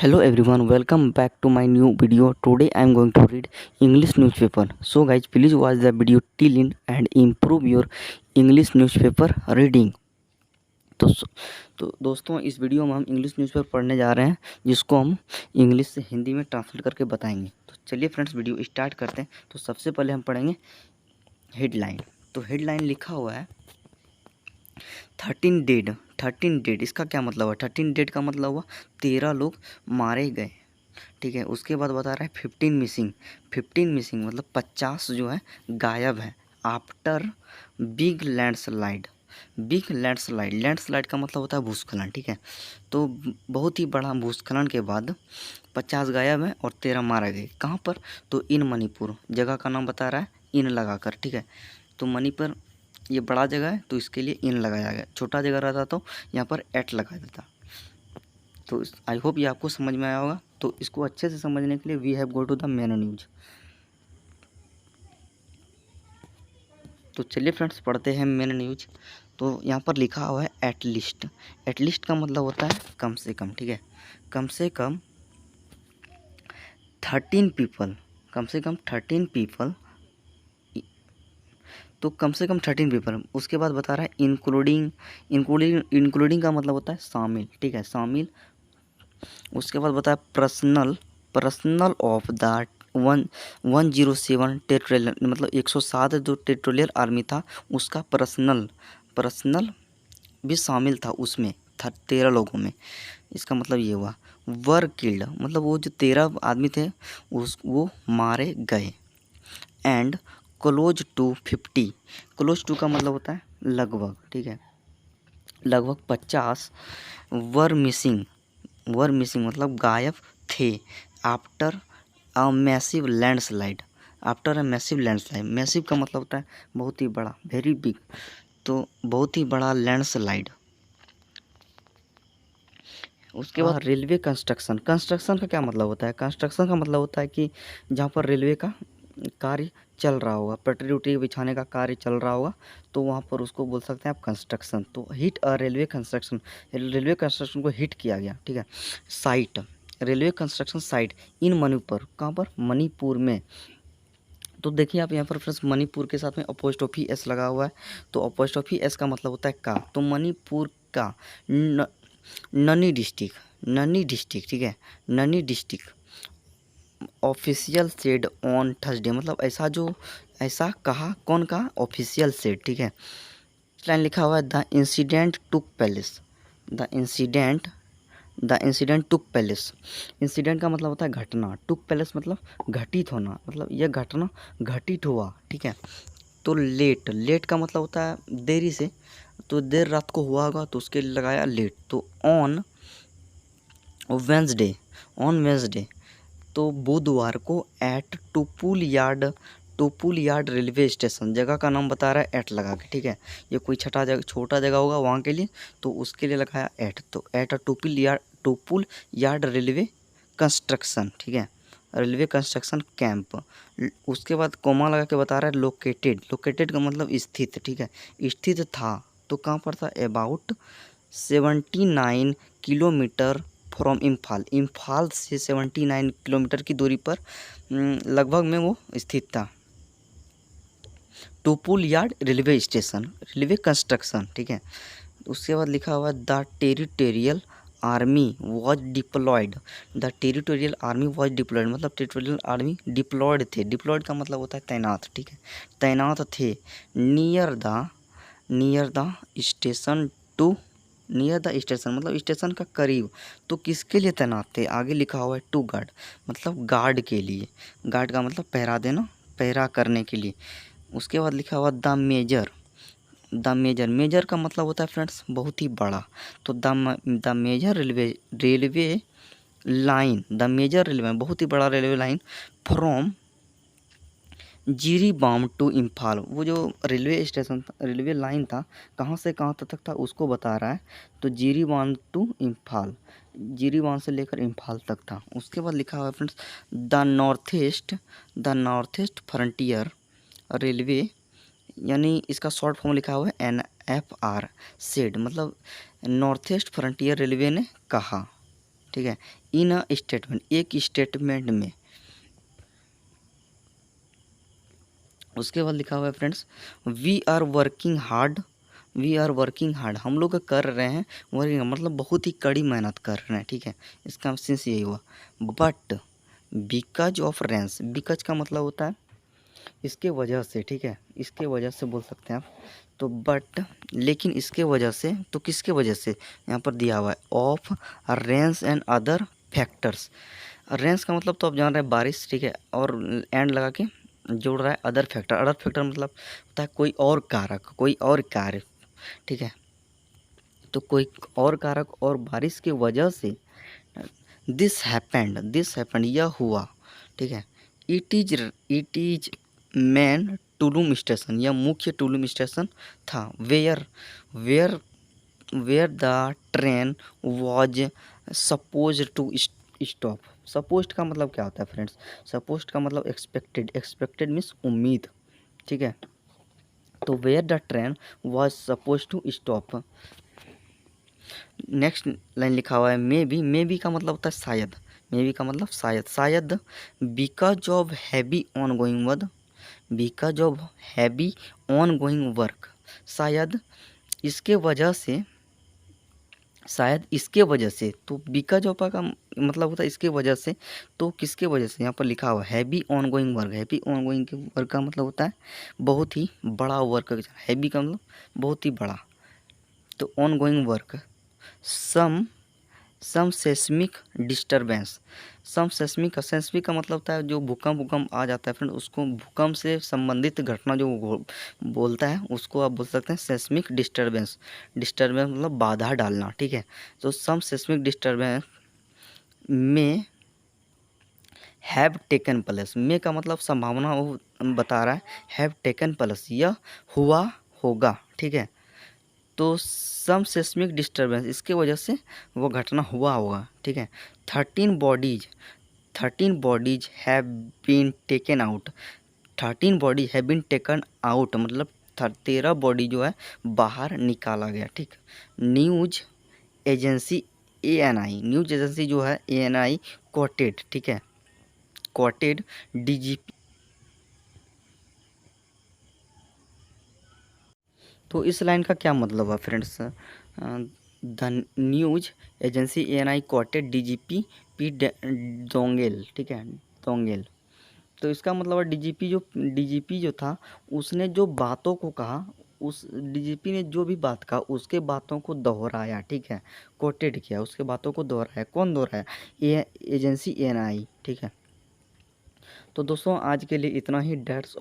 Hello everyone, welcome back to my new video. Today I am going to read English newspaper. So guys, please watch the video till end and improve your English newspaper reading. तो दोस्तों, इस video में हम English newspaper पढ़ने जा रहे हैं, जिसको हम इंग्लिश से हिंदी में ट्रांसलेट करके बताएंगे। तो चलिए फ्रेंड्स, वीडियो स्टार्ट करते हैं। तो सबसे पहले हम पढ़ेंगे हेडलाइन। तो हेडलाइन लिखा हुआ है 13 डेड। इसका क्या मतलब है? 13 डेड का मतलब हुआ 13 लोग मारे गए। ठीक है, उसके बाद बता रहा है 15 मिसिंग मतलब 50 जो है गायब है। After big landslide. लैंडस्लाइड का मतलब होता है भूस्खलन। ठीक है, तो बहुत ही बड़ा भूस्खलन के बाद 50 गायब हैं और 13 मारे गए। कहाँ पर? तो इन मणिपुर। जगह का नाम बता रहा है इन लगाकर। ठीक है, तो मणिपुर ये बड़ा जगह है तो इसके लिए इन लगाया गया। छोटा जगह रहता तो यहाँ पर एट लगा देता। तो आई होप ये आपको समझ में आया होगा। तो इसको अच्छे से समझने के लिए we have go to the main news. तो चलिए फ्रेंड्स, पढ़ते हैं मेन न्यूज। तो यहाँ पर लिखा हुआ है एटलीस्ट। एटलीस्ट का मतलब होता है कम से कम। ठीक है, कम से कम 13 पीपल। कम से कम 13 पीपल। तो कम से कम 13 पीपल। उसके बाद बता रहा है इंक्लूडिंग का मतलब होता है शामिल। ठीक है, शामिल। उसके बाद बताया पर्सनल ऑफ द 107 टेरिटोरियल, मतलब 107 जो टेरिटोरियल आर्मी था उसका पर्सनल भी शामिल था उसमें, था 13 लोगों में। इसका मतलब ये हुआ। वर किल्ड मतलब वो जो 13 आदमी थे वो मारे गए। And close to 50। Close to का मतलब होता है लगभग। ठीक है, लगभग 50 वर मिसिंग मतलब गायब थे। After a massive landslide. Massive का मतलब होता है बहुत ही बड़ा, वेरी बिग। तो बहुत ही बड़ा लैंडस्लाइड। उसके बाद रेलवे कंस्ट्रक्शन का क्या मतलब होता है? कंस्ट्रक्शन का मतलब होता है कि जहाँ पर रेलवे का कार्य चल रहा होगा, पटरी उटरी बिछाने का कार्य चल रहा होगा, तो वहाँ पर उसको बोल सकते हैं आप कंस्ट्रक्शन। तो हिट अ रेलवे कंस्ट्रक्शन को हिट किया गया। ठीक है, साइट, रेलवे कंस्ट्रक्शन साइट इन मणिपुर। कहाँ पर? मणिपुर में। तो देखिए आप यहाँ पर फ्रेंड्स, मणिपुर के साथ में अपोस्ट्रोफी एस लगा हुआ है। तो अपोस्ट्रोफी एस का मतलब होता है का। तो मणिपुर का ननी डिस्ट्रिक्ट। ठीक है, Noney district official said on Thursday, मतलब ऐसा कहा। कौन कहा? Official said. ठीक है, लाइन लिखा हुआ है the incident took place. Incident का मतलब होता है घटना। टुक पैलेस मतलब घटित होना, मतलब यह घटना घटित हुआ। ठीक है, तो लेट का मतलब होता है देरी से। तो देर रात को हुआ होगा तो उसके लिए लगाया लेट। तो ऑन वेंसडे तो बुधवार को एट टोपुल यार्ड रेलवे स्टेशन। जगह का नाम बता रहा है एट लगा के। ठीक है, ये कोई छोटा जगह होगा वहाँ के लिए, तो उसके लिए लगाया एट। तो at a Tupul yard railway construction. ठीक है, रेलवे कंस्ट्रक्शन कैंप। उसके बाद कोमा लगा के बता रहा है लोकेटेड का मतलब स्थित। ठीक है, स्थित था तो कहाँ पर था? अबाउट 79 किलोमीटर फ्रॉम इम्फाल से 79 किलोमीटर की दूरी पर लगभग में वो स्थित था। Tupul yard railway station, railway construction. ठीक है, उसके बाद लिखा हुआ the territorial army was deployed. मतलब टेरिटोरियल आर्मी डिप्लॉयड थे। डिप्लॉयड का मतलब होता है तैनात। ठीक है, तैनात थे नियर द स्टेशन मतलब स्टेशन का करीब। तो किसके लिए तैनात थे? आगे लिखा हुआ है टू गार्ड, मतलब गार्ड के लिए। गार्ड का मतलब पहरा देना, पहरा करने के लिए। उसके बाद लिखा हुआ द मेजर का मतलब होता है फ्रेंड्स बहुत ही बड़ा। तो द मेजर रेलवे लाइन बहुत ही बड़ा railway line from Jiribam to Imphal. वो जो रेलवे लाइन था कहाँ से कहाँ तक था उसको बता रहा है। तो जिरीबाम टू इम्फाल, जिरीबाम से लेकर इम्फाल तक था। उसके बाद लिखा हुआ है friends the north east frontier railway, यानी इसका शॉर्ट फॉर्म लिखा हुआ है NFR सेड, मतलब नॉर्थ ईस्ट फ्रंटियर रेलवे ने कहा। ठीक है, इन अ स्टेटमेंट, एक स्टेटमेंट में। उसके बाद लिखा हुआ है friends, we are working hard, we are working hard, हम लोग कर रहे हैं वर्किंग, मतलब बहुत ही कड़ी मेहनत कर रहे हैं, ठीक है, इसका सेंस यही हुआ। But because of Reigns, because का मतलब होता है इसके वजह से, ठीक है, इसके वजह से बोल सकते हैं आप। तो बट, लेकिन इसके वजह से, तो किसके वजह से यहाँ पर दिया हुआ है, of Reigns and other factors. Reigns का मतलब तो आप जान रहे हैं बारिश, ठीक है, और एंड लगा के जोड़ रहा है अदर फैक्टर, अदर फैक्टर मतलब होता है कोई और कारक, कोई और कार्य, ठीक है, तो कोई और कारक और बारिश की वजह से दिस हैपेंड, यह हुआ, ठीक है। इट इज मैन टुलुम स्टेशन, यह मुख्य टुलुम स्टेशन था। Where where the train was suppose to stop. Supposed का मतलब क्या होता है फ्रेंड्स, सपोज्ड का मतलब एक्सपेक्टेड, एक्सपेक्टेड मीन्स उम्मीद, ठीक है। तो where the train was suppose to stop. Next line लिखा हुआ है मे बी का मतलब होता है शायद, मे बी का मतलब शायद, शायद because of heavy on going work, because of heavy on going work, शायद इसके वजह से, शायद इसके वजह से, तो बिकॉज ऑफ का मतलब होता है इसके वजह से, तो किसके वजह से, यहाँ पर लिखा हुआ heavy on going work, heavy on going के वर्क का मतलब होता है बहुत ही बड़ा वर्क, हैवी का मतलब बहुत ही बड़ा, तो ongoing work. Some seismic disturbance, some seismic का मतलब होता है जो भूकंप आ जाता है फ्रेंड, उसको भूकंप से संबंधित घटना जो बोलता है उसको आप बोल सकते हैं सेस्मिक डिस्टर्बेंस। डिस्टर्बेंस मतलब बाधा डालना, ठीक है। तो सम सेस्मिक डिस्टर्बेंस में हैव टेकन प्लेस, में का मतलब संभावना वो बता रहा है, हैव टेकन प्लेस यह हुआ होगा, ठीक है। तो सम सेस्मिक डिस्टर्बेंस इसके वजह से वो घटना हुआ होगा, ठीक है। 13 bodies have been taken out, 13 body have been taken out मतलब 13 बॉडी जो है बाहर निकाला गया, ठीक। News agency ANI, news agency जो है ANI कोटेड, ठीक है, कोटेड DGP। तो इस लाइन का क्या मतलब है friends, the news agency ANI quoted DGP P Dongel, ठीक है, दोंगेल। तो इसका मतलब है DGP जो था उसने जो बातों को कहा, उस DGP ने जो भी बात कहा उसके बातों को दोहराया, ठीक है, कोटेड किया, उसके बातों को दोहराया, कौन दोहराया, ये एजेंसी ANI, ठीक है। तो दोस्तों आज के लिए इतना ही, डेट्स